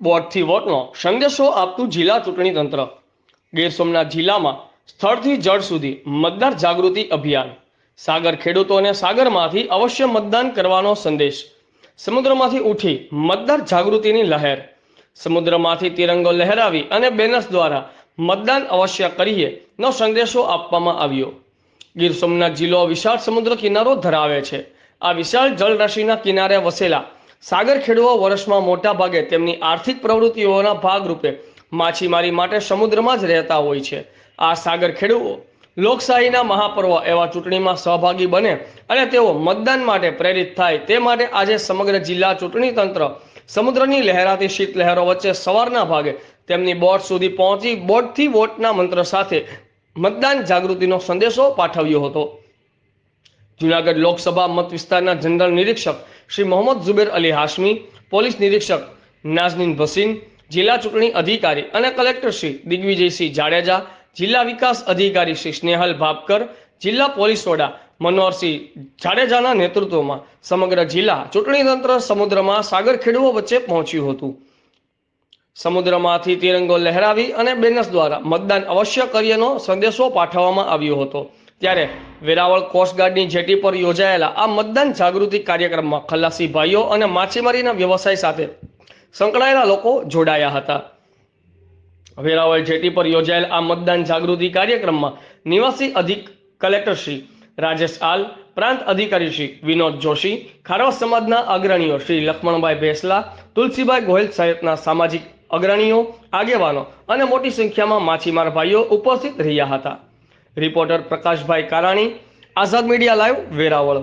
બોર્ડથી વોટનો સંદેશો આપતું જિલ્લા ચૂંટણી તંત્ર. ગીર સોમનાથ જિલ્લામાં સ્થળથી જળ સુધી મતદાર જાગૃતિ અભિયાન. સાગર ખેડૂતોને સાગરમાંથી અવશ્ય મતદાન કરવાનો સંદેશ. સમુદ્રમાંથી ઉઠી મતદાર જાગૃતિની લહેર. સમુદ્રમાંથી તિરંગો લહેરાવી અને બેનર્સ દ્વારા મતદાન અવશ્ય કરીએ નો સંદેશો આપવામાં આવ્યો. ગીર સોમનાથ જિલ્લો વિશાળ સમુદ્ર કિનારો ધરાવે છે. આ વિશાળ જળરાશિના કિનારે વસેલા સાગર ખેડૂતો વર્ષમાં મોટા ભાગે તેમની આર્થિક પ્રવૃત્તિઓના ભાગરૂપે માછીમારી માટે સમુદ્રમાં જ રહેતા હોય છે. આ સાગર ખેડૂતો લોકશાહીના મહાપર્વ એવા ચૂંટણીમાં સહભાગી બને અને તેઓ મતદાન માટે પ્રેરિત થાય તે માટે આજે સમગ્ર જિલ્લા ચૂંટણી તંત્ર સમુદ્રની લહેરાતી શીતલહેરો વચ્ચે સવારના ભાગે તેમની બોટ સુધી પહોંચી બોટથી વોટના મંત્ર સાથે મતદાન જાગૃતિનો સંદેશો પાઠવ્યો હતો. જૂનાગઢ લોકસભા મત વિસ્તારના જનરલ નિરીક્ષક શ્રી મોહમ્મદ ઝુબેર અલી હાશમી, પોલીસ નિરીક્ષક નાઝનીન ભસીન, જિલ્લા ચૂંટણી અધિકારી અને કલેક્ટર શ્રી દિગ્વિજયસિંહ જાડેજા, જિલ્લા વિકાસ અધિકારી શ્રી સ્નેહલ ભાપકર, જિલ્લા પોલીસ વડા મનોહરસિંહ જાડેજાના નેતૃત્વમાં સમગ્ર જિલ્લા ચૂંટણી તંત્ર સમુદ્રમાં સાગર ખેડૂતો વચ્ચે પહોંચ્યું હતું. સમુદ્રમાંથી તિરંગો લહેરાવી અને બેનર્સ દ્વારા મતદાન અવશ્ય કરીએનો સંદેશો પાઠવવામાં આવ્યો હતો. ત્યારે વેરાવળ કોસ્ટગાર્ડની જેટી પર યોજાયેલા આ મતદાન જાગૃતિ કાર્યક્રમમાં ખલાસી ભાઈઓ અને માછીમારીના વ્યવસાય સાથે સંકળાયેલા લોકો જોડાયા હતા. વેરાવળ જેટી પર યોજાયેલ આ મતદાન જાગૃતિ કાર્યક્રમમાં નિવાસી કલેક્ટર શ્રી રાજેશ આલ, પ્રાંત અધિકારી શ્રી વિનોદ જોશી, ખારવા સમાજના અગ્રણીઓ શ્રી લક્ષ્મણભાઈ ભેસલા, તુલસીભાઈ ગોહિલ સહિતના સામાજિક અગ્રણીઓ, આગેવાનો અને મોટી સંખ્યામાં માછીમાર ભાઈઓ ઉપસ્થિત રહ્યા હતા. રિપોર્ટર પ્રકાશભાઈ કારાણી, આઝાદ મીડિયા લાઈવ, વેરાવળ.